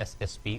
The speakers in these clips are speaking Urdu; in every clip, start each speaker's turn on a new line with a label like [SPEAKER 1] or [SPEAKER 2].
[SPEAKER 1] SSP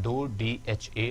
[SPEAKER 1] 2 DHA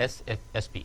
[SPEAKER 1] SSP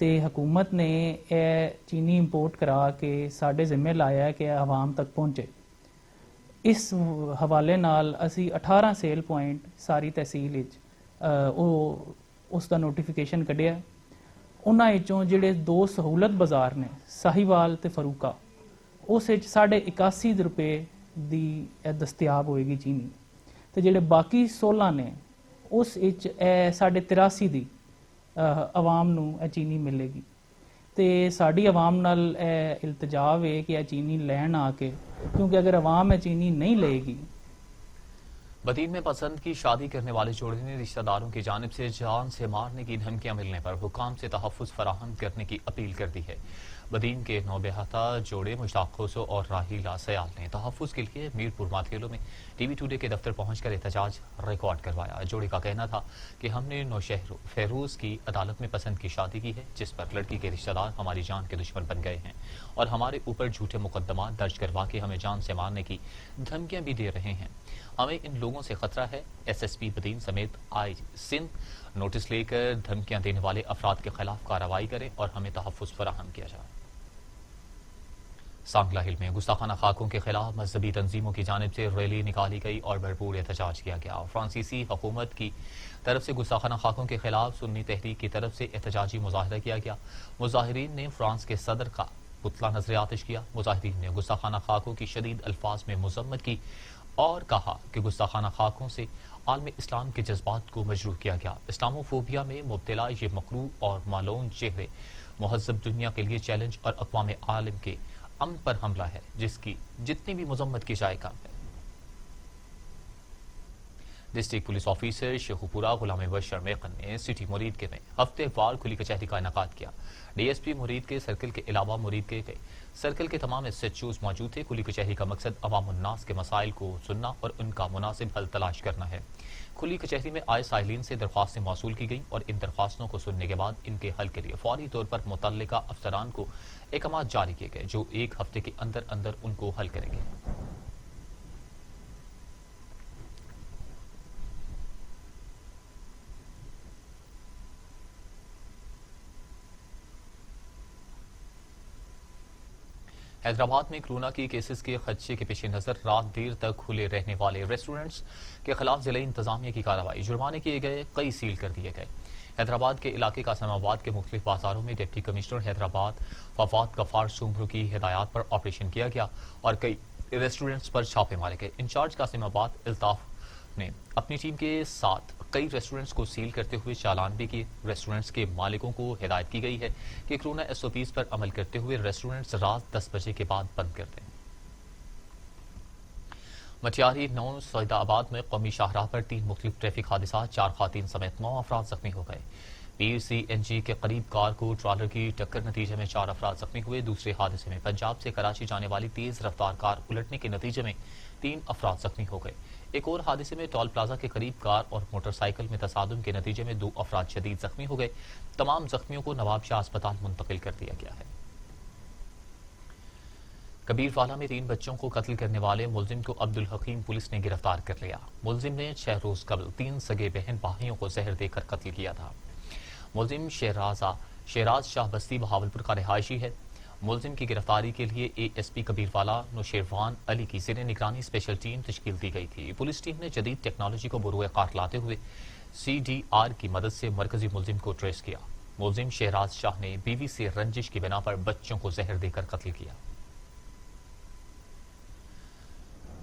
[SPEAKER 2] ਤੇ ਹਕੂਮਤ ਨੇ ਇਹ ਚੀਨੀ ਇੰਪੋਰਟ ਕਰਾ ਕੇ ਸਾਡੇ ਜ਼ਿੰਮੇ ਲਾਇਆ ਹੈ ਕਿ ਇਹ ਆਵਾਮ ਤੱਕ ਪਹੁੰਚੇ। ਇਸ ਹਵਾਲੇ ਨਾਲ ਅਸੀਂ 18 ਸੇਲ ਪੁਆਇੰਟ ਸਾਰੀ ਤਹਿਸੀਲ ਵਿੱਚ ਉਸ ਦਾ ਨੋਟੀਫਿਕੇਸ਼ਨ ਕੱਢਿਆ। ਉਹਨਾਂ ਵਿੱਚੋਂ ਜਿਹੜੇ 2 ਸਹੂਲਤ ਬਾਜ਼ਾਰ ਨੇ ਸਾਹੀਵਾਲ ਤੇ ਫਰੂਕਾ, ਉਸ ਵਿੱਚ 81.5 ਰੁਪਏ ਦੀ ਦਸਤਿਆਬ ਹੋਏਗੀ ਚੀਨੀ, ਤੇ ਜਿਹੜੇ ਬਾਕੀ 16 ਨੇ ਉਸ ਵਿੱਚ 83.5 ਦੀ ਆਵਾਮ ਨੂੰ ਇਹ ਚੀਨੀ ਮਿਲੇਗੀ। ਤੇ ਸਾਡੀ ਆਵਾਮ ਨਾਲ ਇਹ ਇਲਤਜਾਵ ਹੈ ਕਿ ਇਹ ਚੀਨੀ ਲੈਣ ਆ ਕੇ, کیونکہ اگر عوام چینی نہیں لے گی۔
[SPEAKER 1] بدین میں پسند کی شادی کرنے والے جوڑے نے رشتہ داروں کی جانب سے جان سے مارنے کی دھمکیاں ملنے پر حکام سے تحفظ فراہم کرنے کی اپیل کر دی ہے۔ بدین کے نوبہتہ جوڑے مشتاق خوسو اور راہیلہ سیال نے تحفظ کے لیے میرپور ماتھیلو میں ٹی وی ٹوڈے کے دفتر پہنچ کر احتجاج ریکارڈ کروایا۔ جوڑے کا کہنا تھا کہ ہم نے نوشہر فیروز کی عدالت میں پسند کی شادی کی ہے، جس پر لڑکی کے رشتہ دار ہماری جان کے دشمن بن گئے ہیں اور ہمارے اوپر جھوٹے مقدمات درج کروا کے ہمیں جان سے مارنے کی دھمکیاں بھی دے رہے ہیں۔ ہمیں ان لوگوں سے خطرہ ہے۔ ایس ایس پی بدین سمیت آئی سندھ نوٹس لے کر دھمکیاں دینے والے افراد کے خلاف کارروائی کریں اور ہمیں تحفظ فراہم کیا جائے۔ سانگلہ ہل میں گستاخانہ خاکوں کے خلاف مذہبی تنظیموں کی جانب سے ریلی نکالی گئی اور بھرپور احتجاج کیا گیا۔ فرانسیسی حکومت کی طرف سے گستاخانہ خاکوں کے خلاف سنی تحریک کی طرف سے احتجاجی مظاہرہ کیا گیا۔ مظاہرین نے فرانس کے صدر کا پتلا نظر آتش کیا۔ مظاہرین نے گستاخانہ خاکوں کی شدید الفاظ میں مذمت کی اور کہا کہ گستاخانہ خاکوں سے عالم اسلام کے جذبات کو مجروح کیا گیا۔ اسلاموفوبیا میں مبتلا یہ مکروہ اور مالون چہرے مہذب دنیا کے لیے چیلنج اور اقوام عالم کے امن پر حملہ ہے، جس کی جتنی بھی مذمت کی جائے کم ہے۔ District police officer Sheikhupura Ghulam بشر میقن نے سٹی مرید کے میں ہفتے وار کھلی کچہری کا انعقاد کیا۔ ڈی ایس پی مرید کے سرکل کے علاوہ مرید کے سرکل کے تمام ایس ایچ اوز موجود تھے۔ کھلی کچہری کا مقصد عوام الناس کے مسائل کو سننا اور ان کا مناسب حل تلاش کرنا ہے۔ کھلی کچہری میں آئے سائلین سے درخواستیں موصول کی گئیں اور ان درخواستوں کو سننے کے بعد ان کے حل کے لیے فوری طور پر متعلقہ افسران کو احکامات جاری کیے گئے، جو 1 ہفتے کے اندر اندر ان کو حل کریں گے۔ حیدرآباد میں کرونا کی کیسز کے خدشے کے پیش نظر رات دیر تک کھلے رہنے والے ریسٹورنٹس کے خلاف ضلعی انتظامیہ کی کارروائی، جرمانے کیے گئے، کئی سیل کر دیے گئے۔ حیدرآباد کے علاقے قاسم آباد کے مختلف بازاروں میں ڈپٹی کمشنر حیدرآباد فواد غفار سومرو کی ہدایات پر آپریشن کیا گیا اور کئی ریسٹورنٹس پر چھاپے مارے گئے۔ انچارج قاسم آباد الطاف نے اپنی ٹیم کے ساتھ کئی ریسٹورنٹس کو سیل کرتے ہوئے چالان بھی کیے۔ ریسٹورنٹس کے مالکوں کو ہدایت کی گئی ہے کہ کرونا ایس او پیز پر عمل کرتے ہوئے ریسٹورنٹس رات 10 بجے کے بعد بند کر دیں۔ مٹیاری 9 سعیدہ آباد میں قومی شاہراہ پر 3 مختلف ٹریفک حادثات، 4 خواتین سمیت 9 افراد زخمی ہو گئے۔ پیر سی این جی کے قریب کار کو ٹرالر کی ٹکر نتیجے میں 4 افراد زخمی ہوئے۔ دوسرے حادثے میں پنجاب سے کراچی جانے والی تیز رفتار کار الٹنے کے نتیجے میں 3 افراد زخمی ہو گئے۔ ایک اور حادثے میں ٹول پلازا کے قریب کار اور موٹر سائیکل میں تصادم کے نتیجے میں 2 افراد شدید زخمی ہو گئے۔ تمام زخمیوں کو نواب شاہ اسپتال منتقل کر دیا گیا ہے۔ کبیروالا میں 3 بچوں کو قتل کرنے والے ملزم کو عبدالحکیم پولیس نے گرفتار کر لیا۔ ملزم نے 6 روز قبل 3 سگے بہن بھائیوں کو زہر دے کر قتل کیا تھا۔ ملزم شہراز شاہ بستی بہاولپور کا رہائشی ہے۔ ملزم کی گرفتاری کے لیے اے ایس پی کبیروالا نوشیروان علی کی زیر نگرانی اسپیشل ٹیم تشکیل دی گئی تھی۔ پولیس ٹیم نے جدید ٹیکنالوجی کو بروئے کار لاتے ہوئے سی ڈی آر کی مدد سے مرکزی ملزم کو ٹریس کیا۔ ملزم شہراز شاہ نے بیوی سے رنجش کی بنا پر بچوں کو زہر دے کر قتل کیا۔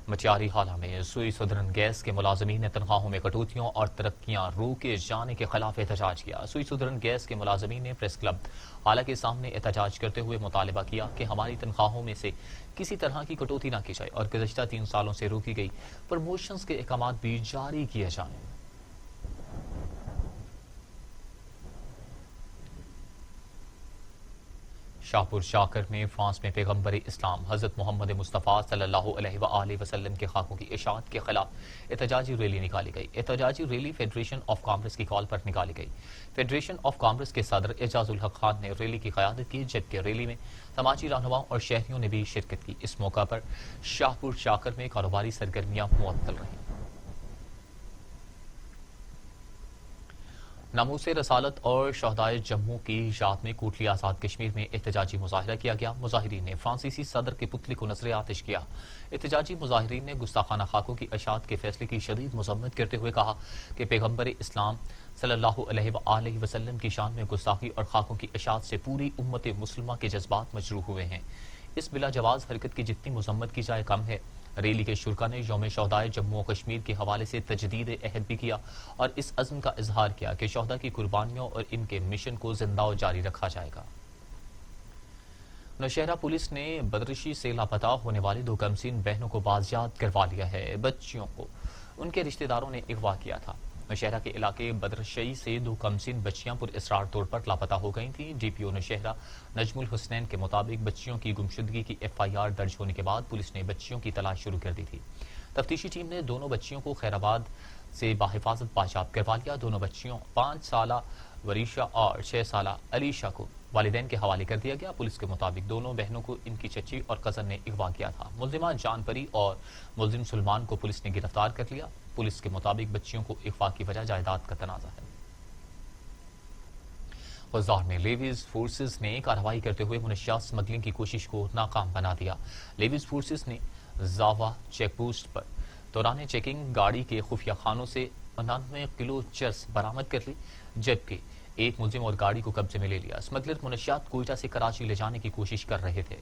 [SPEAKER 1] مٹیاری حالہ میں سوئی سدرن گیس کے ملازمین نے تنخواہوں میں کٹوتیوں اور ترقیاں روکے جانے کے خلاف احتجاج کیا۔ سوئی سدرن گیس کے ملازمین نے پریس کلب حالہ کے سامنے احتجاج کرتے ہوئے مطالبہ کیا کہ ہماری تنخواہوں میں سے کسی طرح کی کٹوتی نہ کی جائے اور گزشتہ 3 سالوں سے روکی گئی پروموشنز کے احکامات بھی جاری کیے جائیں۔ شاہپور شاکر میں فرانس میں پیغمبر اسلام حضرت محمد مصطفیٰ صلی اللہ علیہ وآلہ وسلم کے خاکوں کی اشاعت کے خلاف احتجاجی ریلی نکالی گئی۔ احتجاجی ریلی فیڈریشن آف کامرس کی کال پر نکالی گئی۔ فیڈریشن آف کامرس کے صدر اعجاز الحق خان نے ریلی کی قیادت کی، جبکہ ریلی میں سماجی رہنماؤں اور شہریوں نے بھی شرکت کی۔ اس موقع پر شاہپور شاکر میں کاروباری سرگرمیاں معطل رہیں۔ ناموس رسالت اور شہدائے جموں کی یاد میں کوٹلی آزاد کشمیر میں احتجاجی مظاہرہ کیا گیا. مظاہرین نے فرانسیسی صدر کے پتلے کو نذر آتش کیا. احتجاجی مظاہرین نے گستاخانہ خاکوں کی اشاعت کے فیصلے کی شدید مذمت کرتے ہوئے کہا کہ پیغمبر اسلام صلی اللہ علیہ وآلہ وسلم کی شان میں گستاخی اور خاکوں کی اشاعت سے پوری امت مسلمہ کے جذبات مجروح ہوئے ہیں. اس بلا جواز حرکت کی جتنی مذمت کی جائے کم ہے. ریلی کے شرکا نے یوم شہدائے جموں و کشمیر کے حوالے سے تجدید عہد بھی کیا اور اس عزم کا اظہار کیا کہ شہداء کی قربانیوں اور ان کے مشن کو زندہ و جاری رکھا جائے گا. نوشہرہ پولیس نے بدرشی سے لاپتہ ہونے والی 2 کمسین بہنوں کو بازیاب کروا لیا ہے. بچیوں کو ان کے رشتہ داروں نے اغوا کیا تھا. نوشہرہ کے علاقے بدرشی سے 2 کمسین بچیاں پر اسرار طور پر لاپتہ ہو گئی تھیں. ڈی پی او نوشہرہ نجم الحسنین کے مطابق بچیوں کی گمشدگی کی FIR درج ہونے کے بعد پولیس نے بچیوں کی تلاش شروع کر دی تھی. تفتیشی ٹیم نے دونوں بچیوں کو خیرآباد سے بحفاظت بازیاب کروا لیا. دونوں بچیوں 5 سالہ وریشا اور 6 سالہ علیشا کو والدین کے حوالے کر دیا گیا. پولیس کے مطابق دونوں بہنوں کو ان کی چچی اور کزن نے اغوا کیا تھا. ملزمہ جان پری اور ملزم سلمان کو پولیس نے گرفتار کر لیا. پولیس کے مطابق بچیوں کو اغوا کی وجہ جائیداد کا تنازع ہے. خضدار میں لیویز فورسز نے کارروائی کرتے ہوئے منشیات سمگلنگ کی کوشش کو ناکام بنا دیا. لیویز فورسز نے زاوا چیک پوسٹ پر دوران چیکنگ گاڑی کے خفیہ خانوں سے 99 کلو چرس برآمد کر لی جبکہ ایک ملزم اور گاڑی کو قبضے میں لے لیا. اسمگلر منشیات کوئٹہ سے کراچی لے جانے کی کوشش کر رہے تھے.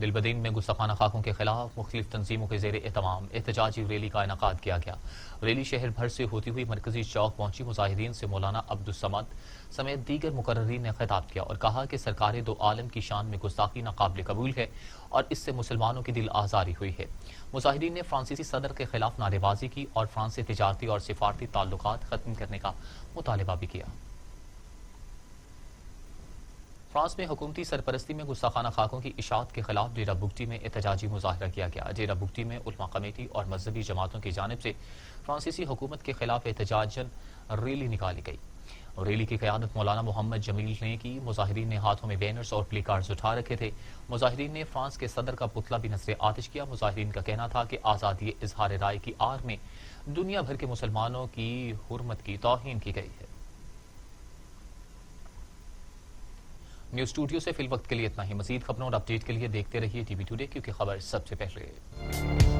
[SPEAKER 1] دلبدین میں گستاخانہ خاکوں کے خلاف مختلف تنظیموں کے زیر اہتمام احتجاجی ریلی کا انعقاد کیا گیا. ریلی شہر بھر سے ہوتی ہوئی مرکزی چوک پہنچی. مظاہرین سے مولانا عبدالصمد سمیت دیگر مقررین نے خطاب کیا اور کہا کہ سرکار دو عالم کی شان میں گستاخی ناقابل قبول ہے اور اس سے مسلمانوں کی دل آزاری ہوئی ہے. مظاہرین نے فرانسیسی صدر کے خلاف نعرے بازی کی اور فرانس سے تجارتی اور سفارتی تعلقات ختم کرنے کا مطالبہ بھی کیا. فرانس میں حکومتی سرپرستی میں گستاخانہ خاکوں کی اشاعت کے خلاف ڈیرہ بگٹی میں احتجاجی مظاہرہ کیا گیا. ڈیرہ بگٹی میں علماء کمیٹی اور مذہبی جماعتوں کی جانب سے فرانسیسی حکومت کے خلاف احتجاجاً ریلی نکالی گئی. ریلی کی قیادت مولانا محمد جمیل نے کی. مظاہرین نے ہاتھوں میں بینرز اور پلی کارڈز اٹھا رکھے تھے. مظاہرین نے فرانس کے صدر کا پتلا بھی نذر آتش کیا. مظاہرین کا کہنا تھا کہ آزادی اظہار رائے کی آڑ میں دنیا بھر کے مسلمانوں کی حرمت کی توہین کی گئی ہے. نیوز اسٹوڈیو سے فی الوقت کے لیے اتنا ہی. مزید خبروں اور اپڈیٹ کے لیے دیکھتے رہیے ٹی وی ٹوڈے کیونکہ خبر سب سے پہلے.